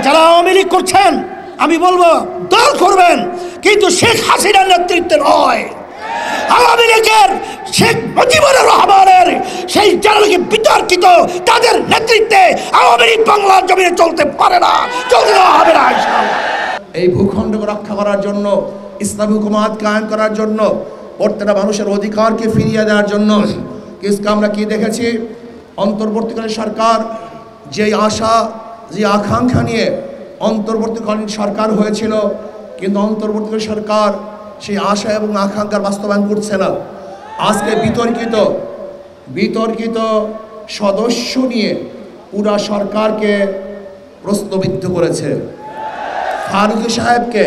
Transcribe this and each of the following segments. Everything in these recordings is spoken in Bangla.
যারা আওয়ামী লীগ করছেন আমি বলবো দল করবেন, কিন্তু শেখ হাসিনার নেতৃত্বে নয়। আওয়ামী লীগের শেখ মুজিবুর রহমানের সেই যারা বিতর্কিত তাদের নেতৃত্বে আওয়ামী লীগ বাংলার জমিনে চলতে পারে না, চলতে দেওয়া হবে না ইনশাআল্লাহ। এই ভূখণ্ডকে রক্ষা করার জন্য, ইসলামী হুকুমত কায়েম করার জন্য, প্রত্যেকটা মানুষের অধিকারকে ফিরিয়ে দেওয়ার জন্য আমরা কি দেখেছি? অন্তর্বর্তীকালীন সরকার যেই আশা, যে আকাঙ্ক্ষা নিয়ে অন্তর্বর্তীকালীন সরকার হয়েছিল, কিন্তু অন্তর্বর্তীকালীন সরকার সেই আশা এবং আকাঙ্ক্ষার বাস্তবায়ন করছে না। আজকে বিতর্কিত সদস্য নিয়ে পুরা সরকারকে প্রশ্নবিদ্ধ করেছে। ফারুকী সাহেবকে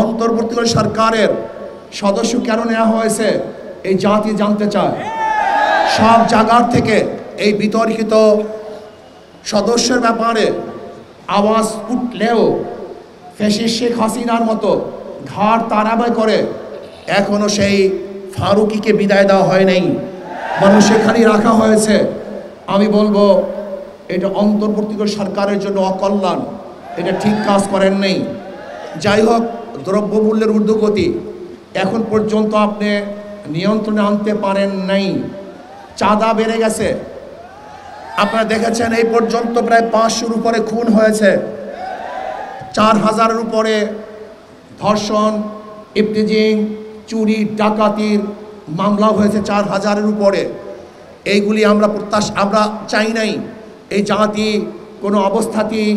অন্তর্বর্তীকালীন সরকারের সদস্য কেন নেওয়া হয়েছে এই জাতি জানতে চায়। সব জায়গার থেকে এই বিতর্কিত সদস্যের ব্যাপারে আওয়াজ উঠলেও ফ্যাসিস্ট শেখ হাসিনার মতো ঘাড় তাড়াবাই করে এখনো সেই ফারুকীকে বিদায় দেওয়া হয় নাই, মানুষ সেখানেই রাখা হয়েছে। আমি বলবো এটা অন্তর্বর্তীকালীন সরকারের জন্য অকল্যাণ, এটা ঠিক কাজ করেন নেই। যাই হোক, দ্রব্যমূল্যের ঊর্ধ্বগতি এখন পর্যন্ত আপনি নিয়ন্ত্রণে আনতে পারেন নাই। চাঁদা বেড়ে গেছে, আপনারা দেখেছেন এই পর্যন্ত প্রায় 500-র উপরে খুন হয়েছে, 4000-এর উপরে ধর্ষণ, ইফটিজিং, চুরি, ডাকাতির মামলা হয়েছে 4000-এর উপরে। এইগুলি আমরা চাই নাই। এই জাতি কোনো অবস্থাতেই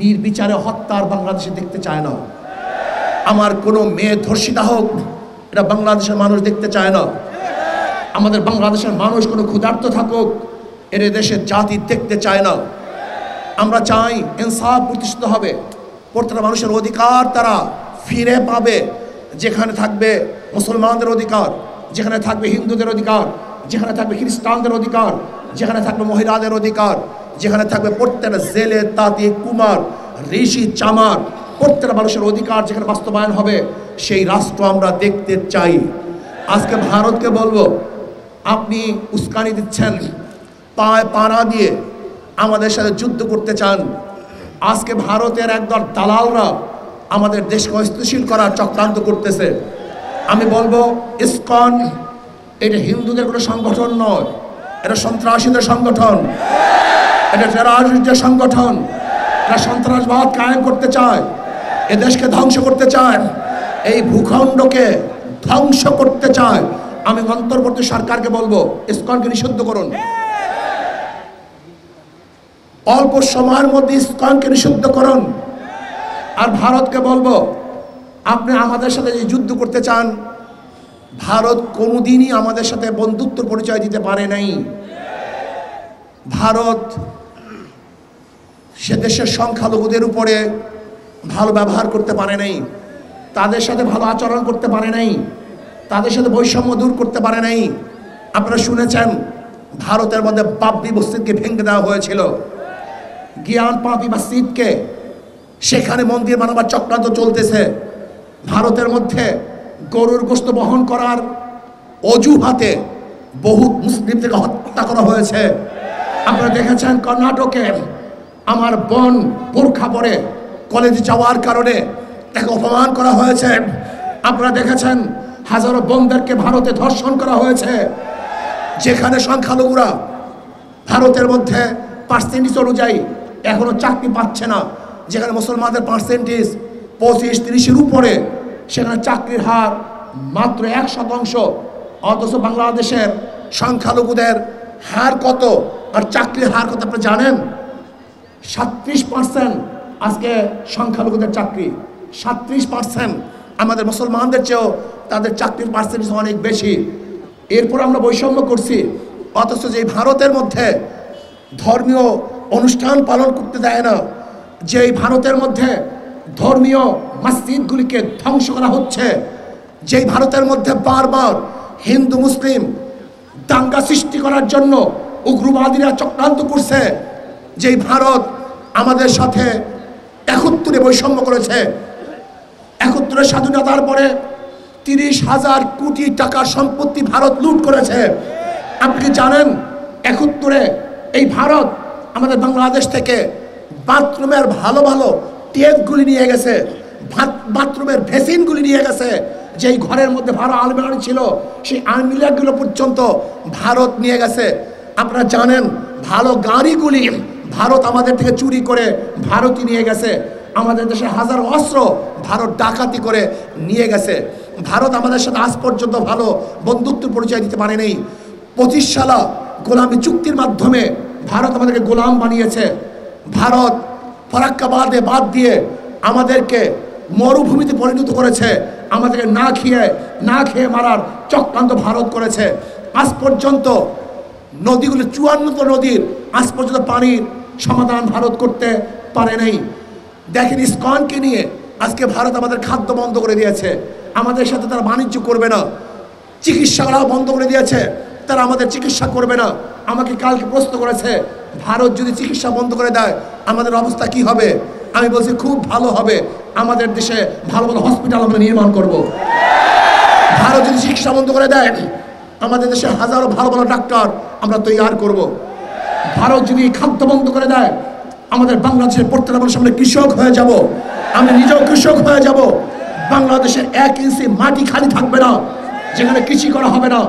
নির্বিচারে হত্যার বাংলাদেশে দেখতে চায় না। আমার কোনো মেয়ে ধর্ষিতা হোক, এটা বাংলাদেশের মানুষ দেখতে চায় না। আমাদের বাংলাদেশের মানুষ কোনো ক্ষুধার্ত থাকুক, এর দেশের জাতি দেখতে চায় না। আমরা চাই ইনসাফ প্রতিষ্ঠিত হবে, প্রত্যেকটা মানুষের অধিকার তারা ফিরে পাবে। যেখানে থাকবে মুসলমানদের অধিকার, যেখানে থাকবে হিন্দুদের অধিকার, যেখানে থাকবে খ্রিস্টানদের অধিকার, যেখানে থাকবে মহিলাদের অধিকার, যেখানে থাকবে প্রত্যেকটা জেলে, তাঁতি, কুমার, ঋষি, চামার, প্রত্যেকটা মানুষের অধিকার যেখানে বাস্তবায়ন হবে, সেই রাষ্ট্র আমরা দেখতে চাই। আজকে ভারতকে বলবো, আপনি উস্কানি দিচ্ছেন, পায়ে পাড়া দিয়ে আমাদের সাথে যুদ্ধ করতে চান। আজকে ভারতের একদল দালালরা আমাদের দেশকে অস্থিতিশীল করার চক্রান্ত করতেছে। আমি বলবো ইসকন এটা হিন্দুদের কোনো সংগঠন নয়, এটা সন্ত্রাসীদের সংগঠন, এটা টেররিস্টদের সংগঠন। এরা সন্ত্রাসবাদ কায়েম করতে চায়, এ দেশকে ধ্বংস করতে চায়, এই ভূখণ্ডকে ধ্বংস করতে চায়। আমি অন্তর্বর্তী সরকারকে বলবো ইসকনকে নিষিদ্ধ করুন, অল্প সময়ের মধ্যে ইসকনকে নিষিদ্ধ করুন। আর ভারতকে বলবো, আপনি আমাদের সাথে যে যুদ্ধ করতে চান, ভারত কোনোদিনই আমাদের সাথে বন্ধুত্ব পরিচয় দিতে পারে নাই। ভারত সে দেশের সংখ্যালঘুদের উপরে ভালো ব্যবহার করতে পারে নাই, তাদের সাথে ভালো আচরণ করতে পারে নাই, তাদের সাথে বৈষম্য দূর করতে পারে নাই। আপনারা শুনেছেন ভারতের মধ্যে বাবরি মসজিদকে ভেঙে দেওয়া হয়েছিল, জ্ঞান পাপি মসজিদকে, সেখানে মন্দির বানাবার চক্রান্ত চলতেছে। ভারতের মধ্যে গরুর গোশত বহন করার অজুহাতে বহু মুসলিমদেরকে হত্যা করা হয়েছে। আপনারা দেখেছেন কর্ণাটকে আমার বোন বোরখা পরে কলেজে যাওয়ার কারণে তাকে অপমান করা হয়েছে। আপনারা দেখেছেন হাজারো বোনদেরকে ভারতে ধর্ষণ করা হয়েছে। যেখানে সংখ্যালঘুরা ভারতের মধ্যে পার্সেন্টেজ অনুযায়ী এখনো চাকরি পাচ্ছে না, যেখানে মুসলমানদের পার্সেন্টেজ 25-30-এর উপরে, সেখানে চাকরির হার মাত্র 1%। অথচ বাংলাদেশের সংখ্যালঘুদের হার কত আর চাকরির হার কত আপনি জানেন? 37% আজকে সংখ্যালঘুদের চাকরি, 37%। আমাদের মুসলমানদের চেয়েও তাদের চাকরির পার্সেন্টেজ অনেক বেশি। এরপর আমরা বৈষম্য করছি, অথচ যে ভারতের মধ্যে ধর্মীয় অনুষ্ঠান পালন করতে দেয় না, যেই ভারতের মধ্যে ধর্মীয় মসজিদগুলিকে ধ্বংস করা হচ্ছে, যেই ভারতের মধ্যে বারবার হিন্দু মুসলিম দাঙ্গা সৃষ্টি করার জন্য উগ্রবাদীরা চক্রান্ত করছে, যেই ভারত আমাদের সাথে 71-এ বৈষম্য করেছে, 71-এর স্বাধীনতার পরে 30,000 কোটি টাকার সম্পত্তি ভারত লুট করেছে। আপনি কি জানেন 71-এ এই ভারত আমাদের বাংলাদেশ থেকে বাথরুমের ভালো ভালো টেপগুলি নিয়ে গেছে, বাথরুমের ভেসিনগুলি নিয়ে গেছে। যেই ঘরের মধ্যে ভালো আলমারি ছিল সেই আলমিরাগুলো পর্যন্ত ভারত নিয়ে গেছে। আপনারা জানেন ভালো গাড়িগুলি ভারত আমাদের থেকে চুরি করে ভারতই নিয়ে গেছে। আমাদের দেশে হাজার অস্ত্র ভারত ডাকাতি করে নিয়ে গেছে। ভারত আমাদের সাথে আজ পর্যন্ত ভালো বন্ধুত্ব পরিচয় দিতে পারে নেই। 25 সালা গোলামি চুক্তির মাধ্যমে ভারত আমাদেরকে গোলাম বানিয়েছে। ভারত ফরাক্কাবাদে বাদ দিয়ে আমাদেরকে মরুভূমিতে পরিণত করেছে। আমাদেরকে না খেয়ে মারার চক্রান্ত ভারত করেছে। আজ পর্যন্ত নদীগুলো 54 নদীর আজ পর্যন্ত পানির সমাধান ভারত করতে পারে নাই। দেখেন ইসকনকে নিয়ে আজকে ভারত আমাদের খাদ্য বন্ধ করে দিয়েছে, আমাদের সাথে তারা বাণিজ্য করবে না। চিকিৎসাও বন্ধ করে দিয়েছে, তারা আমাদের চিকিৎসা করবে না। আমাকে কালকে প্রশ্ন করেছে ভারত যদি চিকিৎসা বন্ধ করে দেয় আমাদের অবস্থা কি হবে। আমি বলছি খুব ভালো হবে, আমাদের দেশে ভালো ভালো হসপিটাল আমরা নির্মাণ করব। ভারত যদি চিকিৎসা বন্ধ করে দেয় আমাদের দেশে হাজারো ভালো ভালো ডাক্তার আমরা তৈরি করব। ভারত যদি খাদ্য বন্ধ করে দেয় আমাদের বাংলাদেশের প্রত্যেকটা মানুষ আমরা কৃষক হয়ে যাব। আমি নিজেও কৃষক হয়ে যাব। বাংলাদেশের 1 ইঞ্চি মাটি খালি থাকবে না যেখানে কৃষি করা হবে না।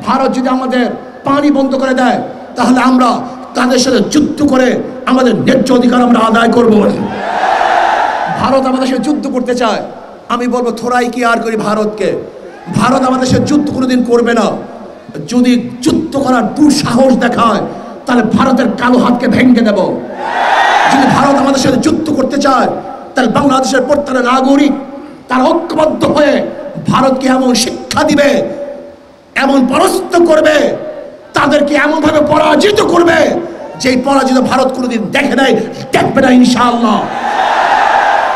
ভারত যদি আমাদের পানি বন্ধ করে দেয় তাহলে আমরা তাদের সাথে যুদ্ধ করে আমাদের ন্যায্য অধিকার আমরা আদায় করব। ভারত আমাদের সাথে যুদ্ধ করতে চায়, আমি বলবো থোড়াই কি আর করি ভারতকে। ভারত আমাদের সাথে যুদ্ধ কোনোদিন করবে না। যদি যুদ্ধ করার দুঃসাহস দেখায় তাহলে ভারতের কালো হাতকে ভেঙে দেব। যদি ভারত আমাদের সাথে যুদ্ধ করতে চায় তাহলে বাংলাদেশের প্রত্যেকটা নাগরিক তারা ঐক্যবদ্ধ হয়ে ভারতকে এমন শিক্ষা দিবে, এমন পরাস্ত করবে, তাদেরকে এমন ভাবে পরাজিত করবে যেই পরাজিত ভারত কোনোদিন দেখে নাই, দেখবে না ইনশাআল্লাহ।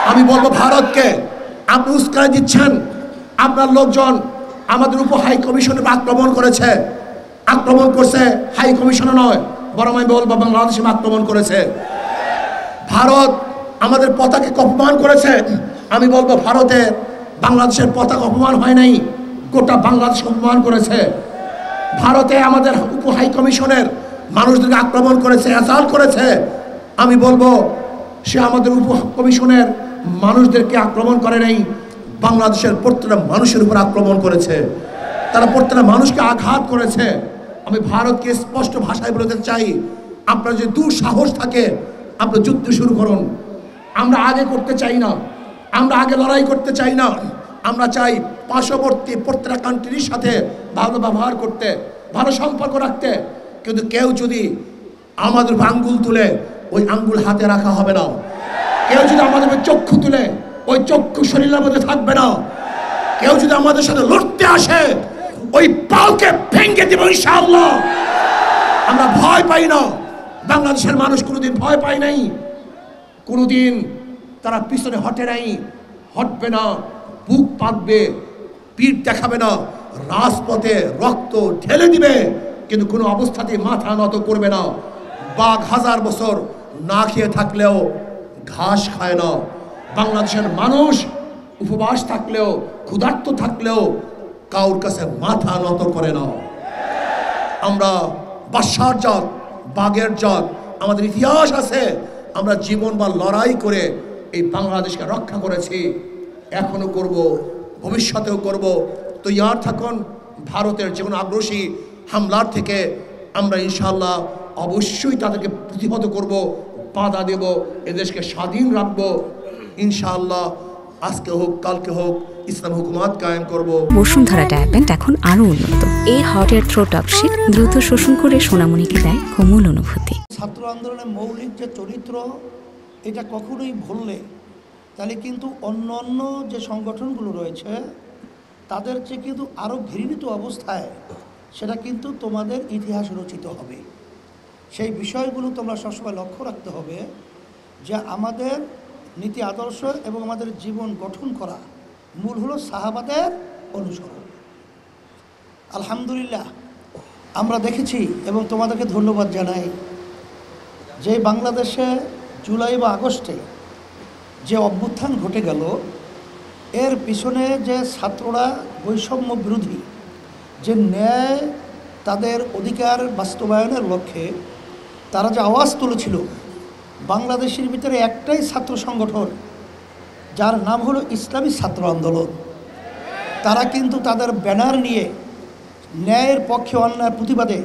আমি বলবো ভারতকে আপনি উস্কানি দিচ্ছেন। আপনার লোকজন আমাদের উপর হাই কমিশনের আক্রমণ করেছে, আক্রমণ করছে হাই কমিশনে নয়, বরং আমি বলবো বাংলাদেশে আক্রমণ করেছে। ভারত আমাদের পতাকাকে অপমান করেছে। আমি বলবো ভারতের বাংলাদেশের পতাকা অপমান হয় নাই, গোটা বাংলাদেশ অপমান করেছে। ভারতে আমাদের উপ হাই কমিশনের মানুষদেরকে আক্রমণ করেছে, অ্যাসাল্ট করেছে। আমি বলবো সে আমাদের উপ কমিশনের মানুষদেরকে আক্রমণ করে নাই, বাংলাদেশের প্রত্যেকটা মানুষের উপর আক্রমণ করেছে। তারা প্রত্যেকটা মানুষকে আঘাত করেছে। আমি ভারতকে স্পষ্ট ভাষায় বলতে চাই, আপনার যদি দুঃসাহস থাকে আপনার যুদ্ধ শুরু করুন। আমরা আগে করতে চাই না, আমরা আগে লড়াই করতে চাই না। আমরা চাই পার্শ্ববর্তী প্রত্যেকটা কান্ট্রির সাথে ভালো ব্যবহার করতে, ভালো সম্পর্ক রাখতে। কিন্তু কেউ যদি আমাদের আঙ্গুল তুলে ওই আঙ্গুল হাতে রাখা হবে না। কেউ যদি আমাদের চক্ষু তুলে ওই চক্ষু শরীরের মধ্যে থাকবে না। কেউ যদি আমাদের সাথে লড়তে আসে ওই পাওকে ভেঙে দেব ইনশাআল্লাহ। আমরা ভয় পাই না, বাংলাদেশের মানুষ কোনোদিন ভয় পায় নাই, কোনোদিন তারা পিছনে হটে নাই, হটবে না, বুক পাতবে, পিঠ দেখাবে না, রাজপথে রক্ত ঢেলে দিবে, কিন্তু কোনো অবস্থাতেই মাথা নত করবে না। বাঘ 1000 বছর না খেয়ে থাকলেও ঘাস খায় না। বাংলাদেশের মানুষ উপবাস থাকলেও ক্ষুধার্ত থাকলেও কাউর কাছে মাথা নত করে না। আমরা বাদশার জাত, বাঘের জাত, আমাদের ইতিহাস আছে। আমরা জীবন বা লড়াই করে এই বাংলাদেশকে রক্ষা করেছি, এখনো করব, ভবিষ্যতেও করব। তৈয়ার থাকুন। ভারতের যে কোনো আগ্রাসী হামলার থেকে আমরা ইনশাআল্লাহ অবশ্যই তাদেরকে প্রতিহত করব, বাধা দেব, এদেশকে স্বাধীন রাখবো ইনশাআল্লাহ। আজকে হোক কালকে হোক ইসলাম হুকুমত কায়েম করব। বসুন্ধরা ডায়াপেন্ট এখন আরো উন্নত। এই হট এয়ার থ্রো টপশিট দ্রুত শোষণ করে সোনামণিকে দেয় কোমল অনুভূতি। ছাত্র আন্দোলনের মৌলিক যে চরিত্র, এটা কখনোই ভুললে তাহলে কিন্তু অন্য অন্য যে সংগঠনগুলো রয়েছে তাদের চেয়ে কিন্তু আরও ঘৃণিত অবস্থায় সেটা কিন্তু তোমাদের ইতিহাস রচিত হবে। সেই বিষয়গুলো তোমরা সবসময় লক্ষ্য রাখতে হবে যে আমাদের নীতি আদর্শ এবং আমাদের জীবন গঠন করা মূল হলো সাহাবাদের অনুসরণ। আলহামদুলিল্লাহ আমরা দেখেছি এবং তোমাদেরকে ধন্যবাদ জানাই যে বাংলাদেশে জুলাই বা আগস্টে যে অভ্যুত্থান ঘটে গেল, এর পিছনে যে ছাত্ররা বৈষম্য বিরোধী যে ন্যায় তাদের অধিকার বাস্তবায়নের লক্ষ্যে তারা যে আওয়াজ তুলেছিল, বাংলাদেশের ভিতরে একটাই ছাত্র সংগঠন যার নাম হলো ইসলামী ছাত্র আন্দোলন। তারা কিন্তু তাদের ব্যানার নিয়ে ন্যায়ের পক্ষে অন্যায়ের প্রতিবাদে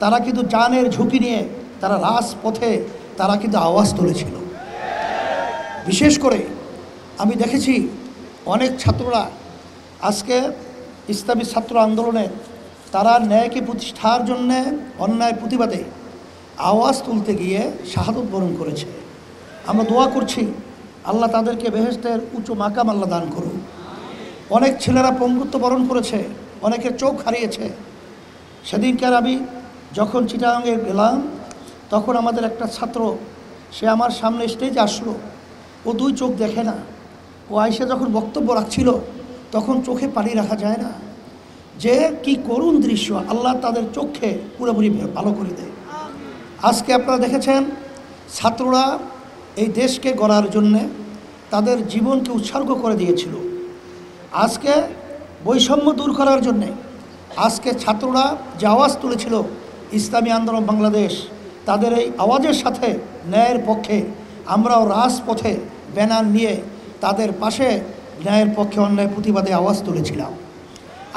তারা কিন্তু জানের ঝুঁকি নিয়ে তারা রাজপথে তারা কিন্তু আওয়াজ তুলেছিল। বিশেষ করে আমি দেখেছি অনেক ছাত্ররা আজকে ইসলামী ছাত্র আন্দোলনে তারা ন্যায়কে প্রতিষ্ঠার জন্যে অন্যায় প্রতিবাদে আওয়াজ তুলতে গিয়ে শাহাদত বরণ করেছে। আমরা দোয়া করছি আল্লাহ তাদেরকে বেহেশতের উঁচু মাকাম আল্লাহ দান করুন। অনেক ছেলেরা পঙ্গুত্ব বরণ করেছে, অনেকের চোখ হারিয়েছে। সেদিনকার আমি যখন চিটাগাঙে গেলাম তখন আমাদের একটা ছাত্র সে আমার সামনে স্টেজে আসলো। ও দুই চোখ দেখে না। ও আইসে যখন বক্তব্য রাখছিল তখন চোখে পানি রাখা যায় না। যে কি করুণ দৃশ্য, আল্লাহ তাদের চোখে পুরোপুরি ভালো করে দেয়। আজকে আপনারা দেখেছেন ছাত্ররা এই দেশকে গড়ার জন্যে তাদের জীবনকে উৎসর্গ করে দিয়েছিল। আজকে বৈষম্য দূর করার জন্যে আজকে ছাত্ররা যে আওয়াজ তুলেছিল ইসলামী আন্দোলন বাংলাদেশ, তাদের এই আওয়াজের সাথে ন্যায়ের পক্ষে আমরাও রাজপথে ব্যানার নিয়ে তাদের পাশে ন্যায়ের পক্ষে অন্যায় প্রতিবাদে আওয়াজ তুলেছিলাম।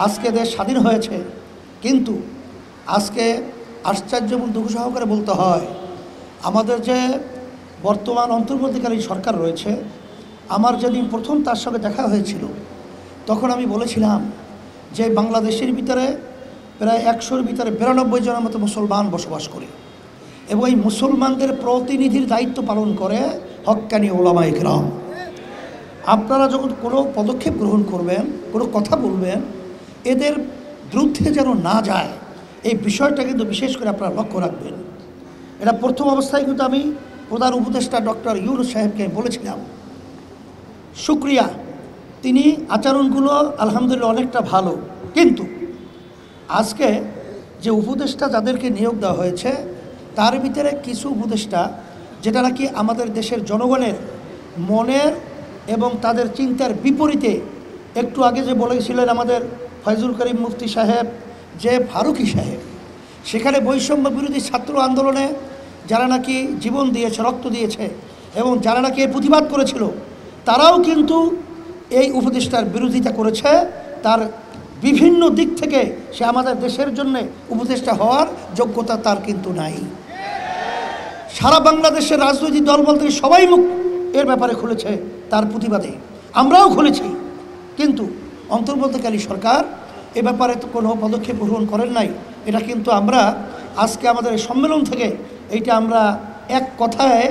আজকে দেশ স্বাধীন হয়েছে, কিন্তু আজকে আশ্চর্য এবং দুঃখ সহকারে বলতে হয় আমাদের যে বর্তমান অন্তর্বর্তীকালীন সরকার রয়েছে, আমার যেদিন প্রথম তার সঙ্গে দেখা হয়েছিল তখন আমি বলেছিলাম যে বাংলাদেশের ভিতরে প্রায় 100-র ভিতরে 92 জনের মতো মুসলমান বসবাস করে এবং এই মুসলমানদের প্রতিনিধির দায়িত্ব পালন করে হক্কানি ওলামা ইকরাম। আপনারা যখন কোনো পদক্ষেপ গ্রহণ করবেন, কোনো কথা বলবেন, এদের বিরুদ্ধে যেন না যায় এই বিষয়টা কিন্তু বিশেষ করে আপনারা লক্ষ্য রাখবেন। এটা প্রথম অবস্থায় কিন্তু আমি প্রধান উপদেষ্টা ডক্টর ইউনূস সাহেবকে বলেছিলাম। শুক্রিয়া, তিনি আচরণগুলো আলহামদুলিল্লাহ অনেকটা ভালো, কিন্তু আজকে যে উপদেষ্টা যাদেরকে নিয়োগ দেওয়া হয়েছে তার ভিতরে কিছু উপদেষ্টা যেটা নাকি আমাদের দেশের জনগণের মনের এবং তাদের চিন্তার বিপরীতে। একটু আগে যে বলেছিলেন আমাদের ফয়জুল করিম মুফতি সাহেব যে ফারুকি সাহেব, সেখানে বৈষম্য বিরোধী ছাত্র আন্দোলনে যারা নাকি জীবন দিয়েছে, রক্ত দিয়েছে এবং যারা নাকি এর প্রতিবাদ করেছিল, তারাও কিন্তু এই উপদেষ্টার বিরোধিতা করেছে। তার বিভিন্ন দিক থেকে সে আমাদের দেশের জন্য উপদেষ্টা হওয়ার যোগ্যতা তার কিন্তু নাই। সারা বাংলাদেশের রাজনৈতিক দল বলতে সবাই মুখ এর ব্যাপারে খুলেছে তার প্রতিবাদে, আমরাও খুলেছি, কিন্তু অন্তর্বর্তীকালীন সরকার এ ব্যাপারে তো কোনো পদক্ষেপ গ্রহণ করেন নাই। এটা কিন্তু আমরা আজকে আমাদের সম্মেলন থেকে এইটা আমরা এক কথায়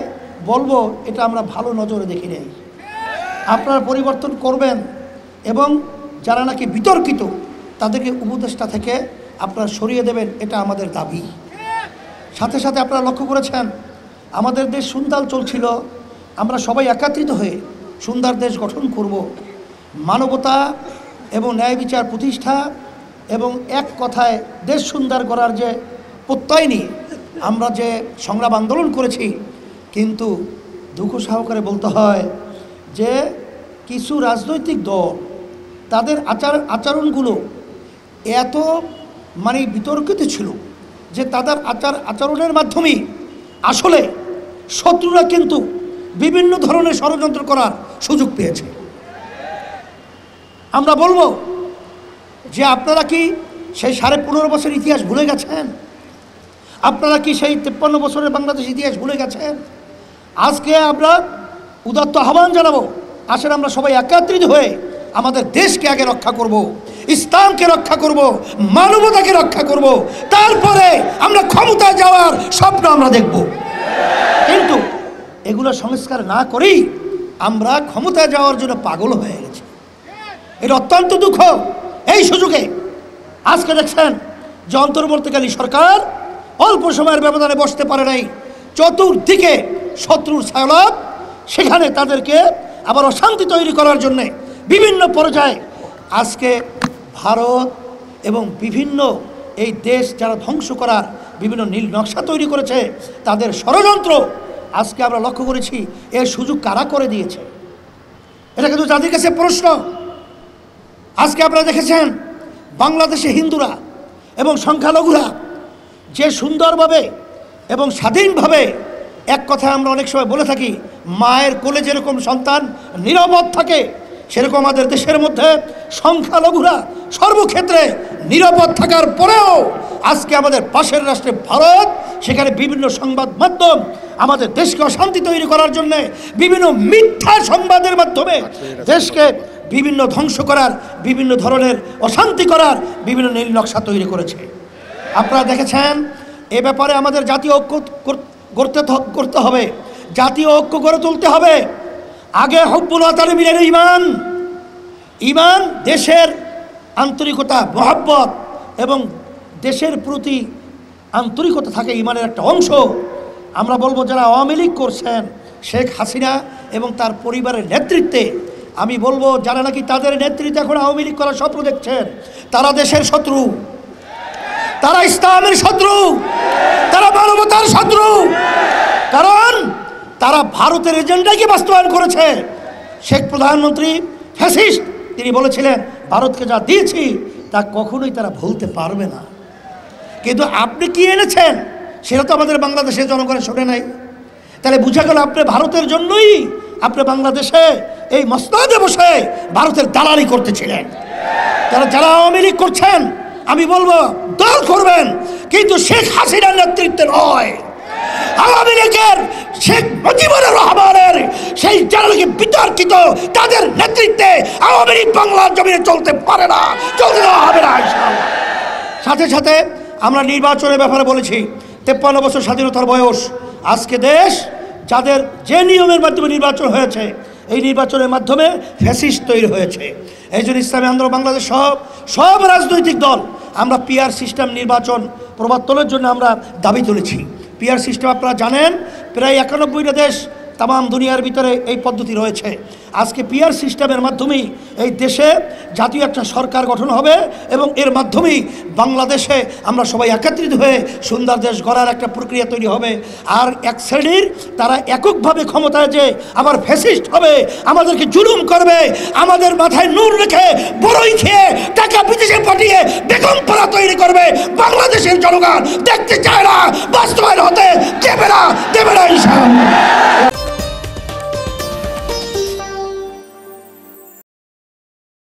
বলবো, এটা আমরা ভালো নজরে দেখি নাই। আপনারা পরিবর্তন করবেন এবং যারা নাকি বিতর্কিত তাদেরকে উপদেষ্টা থেকে আপনারা সরিয়ে দেবেন, এটা আমাদের দাবি। সাথে সাথে আপনারা লক্ষ্য করেছেন আমাদের দেশ সুন্দর চলছিল, আমরা সবাই একত্রিত হয়ে সুন্দর দেশ গঠন করব, মানবতা এবং ন্যায় বিচার প্রতিষ্ঠা এবং এক কথায় দেশ সুন্দর করার যে প্রত্যয় নিয়ে আমরা যে সংগ্রাম আন্দোলন করেছি। কিন্তু দুঃখ সহকারে বলতে হয় যে কিছু রাজনৈতিক দল তাদের আচরণগুলো এত বিতর্কিত ছিল যে তাদের আচরণের মাধ্যমেই আসলে শত্রুরা কিন্তু বিভিন্ন ধরনের ষড়যন্ত্র করার সুযোগ পেয়েছে। আমরা বলবো যে আপনারা কি সেই 15.5 বছর ইতিহাস ভুলে গেছেন? আপনারা কি সেই 53 বছরের বাংলাদেশ ইতিহাস ভুলে গেছেন? আজকে আমরা উদাত্ত আহ্বান জানাবো, আসেন আমরা সবাই একত্রিত হয়ে আমাদের দেশকে আগে রক্ষা করব, ইসলামকে রক্ষা করব, মানবতাকে রক্ষা করব, তারপরে আমরা ক্ষমতায় যাওয়ার স্বপ্ন আমরা দেখব। কিন্তু এগুলো সংস্কার না করেই আমরা ক্ষমতায় যাওয়ার জন্য পাগল হয়ে গেছি। এটা অত্যন্ত দুঃখ। এই সুযোগে আজকে দেখছেন যে অন্তর্বর্তীকালীন সরকার অল্প সময়ের ব্যবধানে বসতে পারে নাই, চতুর্দিকে শত্রুর ছায়ালাভ, সেখানে তাদেরকে আবার অশান্তি তৈরি করার জন্যে বিভিন্ন পর্যায়ে আজকে ভারত এবং বিভিন্ন এই দেশ যারা ধ্বংস করার বিভিন্ন নীল নকশা তৈরি করেছে, তাদের ষড়যন্ত্র আজকে আমরা লক্ষ্য করেছি। এর সুযোগ কারা করে দিয়েছে? এটা কিন্তু তাদের কাছে প্রশ্ন। আজকে আপনারা দেখেছেন বাংলাদেশে হিন্দুরা এবং সংখ্যালঘুরা যে সুন্দরভাবে এবং স্বাধীনভাবে এক কথায় আমরা অনেক সময় বলে থাকি, মায়ের কোলে যেরকম সন্তান নিরাপদ থাকে, সেরকম আমাদের দেশের মধ্যে সংখ্যালঘুরা সর্বক্ষেত্রে নিরাপদ থাকার পরেও আজকে আমাদের পাশের রাষ্ট্রে ভারত, সেখানে বিভিন্ন সংবাদ মাধ্যম আমাদের দেশকে অশান্তি তৈরি করার জন্যে বিভিন্ন মিথ্যা সংবাদের মাধ্যমে দেশকে বিভিন্ন ধ্বংস করার, বিভিন্ন ধরনের অশান্তি করার বিভিন্ন নীল নকশা তৈরি করেছে। আপনারা দেখেছেন, এ ব্যাপারে আমাদের জাতীয় ঐক্য করতে হবে, জাতীয় ঐক্য গড়ে তুলতে হবে। আগে হুব্বুল ওয়াতানি মিনাল ঈমান, ঈমান দেশের আন্তরিকতা, মহব্বত এবং দেশের প্রতি আন্তরিকতা থাকে ঈমানের একটা অংশ। আমরা বলবো যারা আওয়ামী লীগ করছেন, শেখ হাসিনা এবং তার পরিবারের নেতৃত্বে, আমি বলবো যারা নাকি তাদের নেতৃত্বে এখন আওয়ামী লীগ করার স্বপ্ন দেখছেন, তারা দেশের শত্রু, তারা ইসলামের শত্রু, তারা মানবতার শত্রু। কারণ তারা ভারতের এজেন্ডাকে বাস্তবায়ন করেছে। শেখ প্রধানমন্ত্রী ফ্যাসিস্ট, তিনি বলেছিলেন ভারতকে যা দিয়েছি তা কখনোই তারা ভুলতে পারবে না। কিন্তু আপনি কি এনেছেন সেটা তো আমাদের বাংলাদেশের জনগণের শোনে নাই। তাহলে বোঝা গেল আপনি ভারতের জন্যই আপনি বাংলাদেশে এই মসনদে বসে ভারতের দালালি করতেছিলেন। যারা আওয়ামী লীগ করছেন, আমি বলবো দল করবেন, কিন্তু শেখ হাসিনার নেতৃত্বে নয়। আওয়ামী লীগের শেখ মুজিবুর রহমানের সেই যারা নাকি বিতর্কিত, তাদের নেতৃত্বে আওয়ামী লীগ বাংলার জমিনে চলতে পারে না, চলতে দেওয়া হবে না ইনশাআল্লাহ। সাথে সাথে আমরা নির্বাচনের ব্যাপারে বলেছি, 53 বছর স্বাধীনতার বয়স, আজকে দেশ যাদের যে নিয়মের মাধ্যমে নির্বাচন হয়েছে, এই নির্বাচনের মাধ্যমে ফ্যাসিস্ট তৈরি হয়েছে। এই জন্য ইসলামী আন্দোলন বাংলাদেশ সব রাজনৈতিক দল আমরা পিআর সিস্টেম নির্বাচন প্রবর্তনের জন্য আমরা দাবি তুলেছি। পিআর সিস্টেম আপনারা জানেন, প্রায় 91টা দেশ তাম দুনিয়ার ভিতরে এই পদ্ধতি রয়েছে। আজকে পিআর সিস্টেমের মাধ্যমেই এই দেশে জাতীয় একটা সরকার গঠন হবে এবং এর মাধ্যমেই বাংলাদেশে আমরা সবাই একত্রিত হয়ে সুন্দর দেশ গড়ার একটা প্রক্রিয়া তৈরি হবে। আর এক শ্রেণীর তারা এককভাবে ক্ষমতায় যে আবার ফ্যাসিস্ট হবে, আমাদেরকে জুলুম করবে, আমাদের মাথায় নূর রেখে বড়ই খেয়ে টাকা বিদেশে পাঠিয়ে বেগম পড়া তৈরি করবে, বাংলাদেশের জনগণ দেখতে চায় না, বাস্তবায়ন হতে দেবে না ইনশাআল্লাহ।